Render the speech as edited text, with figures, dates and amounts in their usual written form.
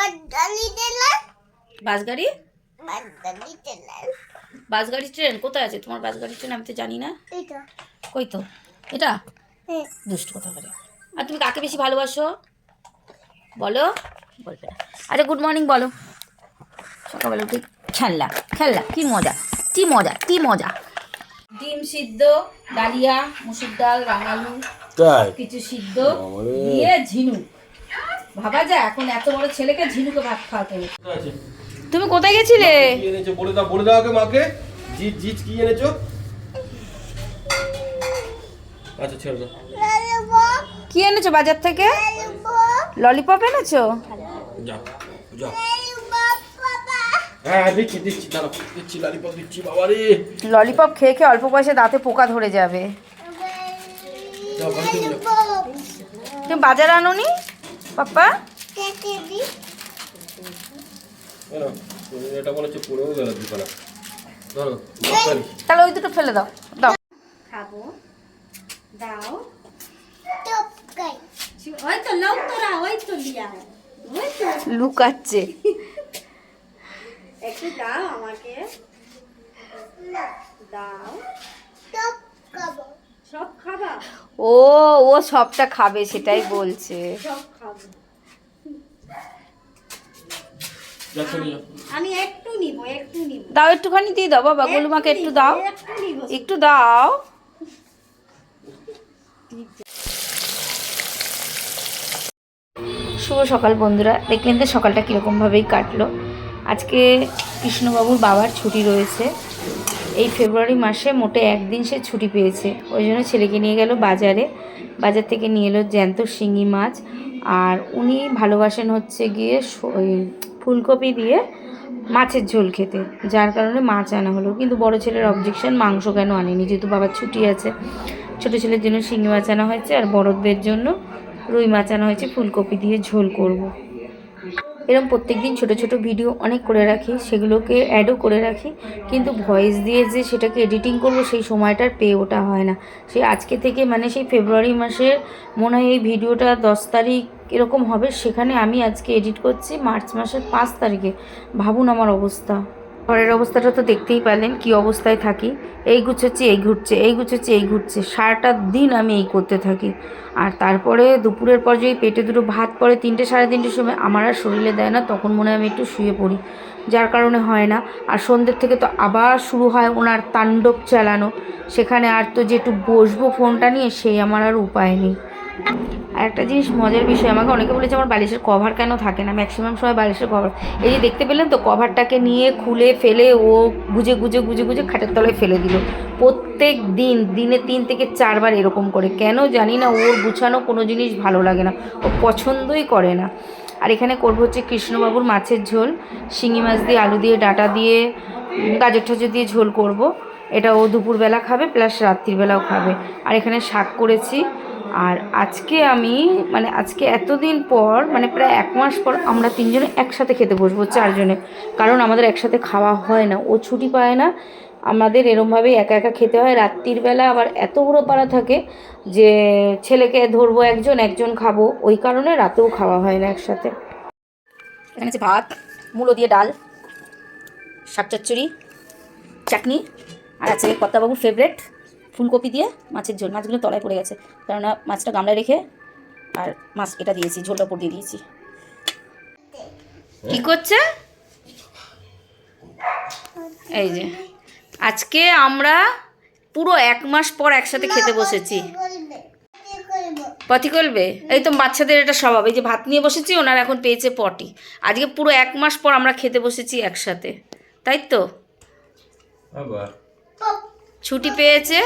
বাস গাড়ি বাস গাড়ি ট্রেন কোথায় আছে তোমার? বাস গাড়ি ট্রেন আমি তো জানি না। কই তো এটা দুষ্ট কথা বলে। আর তুমি কাকে বেশি ভালোবাসো বলো? বলবে না। আচ্ছা গুড মর্নিং বলো। সকালবেলা উঠে খেললা খেললা, কি মজা কি মজা কি মজা। ডিম সিদ্ধ, ডালিয়া, মুসুর ডাল, রাঙালু, কিছু সিদ্ধ দিয়ে ঝিনুক। ভাবা যায় এখন এত বড় ছেলেকে ঝিনুকে ভাত খাওয়াতে হবে। তুমি কোথায় গেছিলে? কি এনেছো বলে দাও আগে মাকে। জিজ কি এনেছো? আচ্ছা ছেড়ে দাও। কি এনেছো বাজার থেকে? ললিপপ এনেছো? যাও যাও। হ্যাঁ দিচ্ছি দাঁড়াও, দিচ্ছি ললিপপ দিচ্ছি। বাবা রে, ললিপপ খেয়ে খেয়ে অল্প বয়সে দাঁতে পোকা ধরে যাবে। যাও ঘরে চলে যাও। তুমি বাজার আনোনি পাপ্পা? এনো, এটা মনে হচ্ছে পুরো গেল দোকানে। ধরো তাহলে ওই দুটো ফেলে দাও। দাও খাবো দাও। ওই তো লোক তোরা, ওই তো লিয়া, ওই তো লুকাচ্ছে। একটু দাও আমাকে, দাও। সব খাবা? ও ও সবটা খাবে সেটাই বলছে। সব খাবো। যা চলে যাও। আমি একটু নিব, একটু নিব। দাও একটুখানি দিয়ে দাও বাবা, গোলুমাকে একটু দাও, একটু নিব। একটু দাও। শুভ সকাল বন্ধুরা, দেখলেন তো সকালটা কীরকমভাবেই কাটলো। আজকে কৃষ্ণবাবুর বাবার ছুটি রয়েছে। এই ফেব্রুয়ারি মাসে মোটে একদিন সে ছুটি পেয়েছে, ওই জন্য ছেলেকে নিয়ে গেল বাজারে। বাজার থেকে নিয়ে এলো জ্যান্ত শিঙি মাছ, আর উনি ভালোবাসেন হচ্ছে গিয়ে ওই ফুলকপি দিয়ে মাছের ঝোল খেতে, যার কারণে মাছ আনা হলো। কিন্তু বড় ছেলের অবজেকশন, মাংস কেন আনেনি, যেহেতু বাবার ছুটি আছে। ছোটো ছেলের জন্য শিঙি মাছ আনা হয়েছে, আর বড়দের জন্য রুই মাছ আনা হয়েছে, ফুলকপি দিয়ে ঝোল করব। এরকম প্রত্যেক দিন ছোটো ছোটো ভিডিও অনেক করে রাখি, সেগুলোকে অ্যাডও করে রাখি, কিন্তু ভয়েস দিয়ে যে সেটাকে এডিটিং করব সেই সময়টার পেয়ে ওঠা হয় না। সেই আজকে থেকে মানে সেই ফেব্রুয়ারি মাসের মনে হয় এই ভিডিওটা 10 তারিখ এরকম হবে, সেখানে আমি আজকে এডিট করছি মার্চ মাসের 5 তারিখে। ভাবুন আমার অবস্থা। ঘরের অবস্থাটা তো দেখতেই পেলেন কি অবস্থায় থাকি। এই গুছোচ্ছি এই ঘুরছে, এই গুছোচ্ছি এই ঘুরছে, সারাটা দিন আমি এই করতে থাকি। আর তারপরে দুপুরের পর যদি পেটে দুটো ভাত পড়ে 3টে সাড়ে 3টের সময়, আমার আর শরীরে দেয় না, তখন মনে হয় আমি একটু শুয়ে পড়ি, যার কারণে হয় না। আর সন্ধ্যের থেকে তো আবার শুরু হয় ওনার তাণ্ডব চালানো, সেখানে আর তো যে একটু বসবো ফোনটা নিয়ে সেই আমার আর উপায় নেই। আর একটা জিনিস মজার বিষয়, আমাকে অনেকে বলেছে আমার বালিশের কভার কেন থাকে না, ম্যাক্সিমাম সময় বালিশের কভার, এই যে দেখতে পেলেন তো কভারটাকে নিয়ে খুলে ফেলে ও গুজে গুজে গুজে গুজে খাটের তলায় ফেলে দিল। প্রত্যেক দিন দিনে 3 থেকে 4 বার এরকম করে, কেন জানি না, ওর গুছানো কোনো জিনিস ভালো লাগে না, ও পছন্দই করে না। আর এখানে করবো হচ্ছে কৃষ্ণবাবুর মাছের ঝোল, শিঙি মাছ দিয়ে আলু দিয়ে ডাঁটা দিয়ে গাজর টাজর দিয়ে ঝোল করব। এটা ও দুপুরবেলা খাবে প্লাস রাত্রিবেলাও খাবে। আর এখানে শাক করেছি। আর আজকে আমি মানে আজকে এতদিন পর মানে প্রায় 1 মাস পর আমরা 3 জনে একসাথে খেতে বসবো, 4 জনে, কারণ আমাদের একসাথে খাওয়া হয় না, ও ছুটি পায় না, আমাদের এরমভাবেই একা একা খেতে হয়। রাত্রির বেলা আবার এত বড়ো পাড়া থাকে যে ছেলেকে ধরবো একজন একজন খাবো, ওই কারণে রাতেও খাওয়া হয় না একসাথে। এখানে আছে ভাত, মূলো দিয়ে ডাল, শাক চচ্চড়ি, চাটনি, আর আছে কর্তাবাবুর ফেভারেট ফুলকপি দিয়ে মাছের ঝোল। মাছগুলো তলায় পড়ে গেছে, কেননা মাছটা গামলায় রেখে আর মাছ এটা দিয়েছি, ঝোলটা উপর দিয়ে দিয়েছি। কি করছে? এই যে আজকে আমরা পুরো 1 মাস পর একসাথে খেতে বসেছি। পটি করবে? এই তো বাচ্চাদের এটা স্বভাব, এই যে ভাত নিয়ে বসেছি, ওনার এখন পেয়েছে পটি। আজকে পুরো 1 মাস পর আমরা খেতে বসেছি একসাথে, তাই তো? আবার ছুটি পেয়েছে।